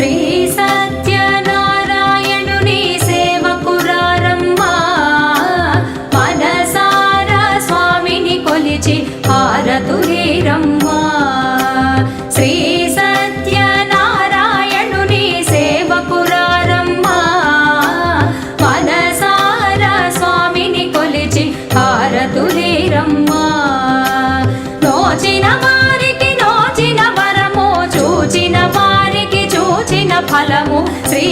శ్రీ సత్యనారాయణుని సేవకురారమ్మా మనసారా స్వామిని కొలిచి హారతులేరమ్మా శ్రీ సత్యనారాయణుని సేవకురారమ్మా మనసారా స్వామిని కొలిచి హారతులేరమ్మా నోచిన వారికి నోచిన వరము చూచిన వారికి చూచిన ఫలము శ్రీ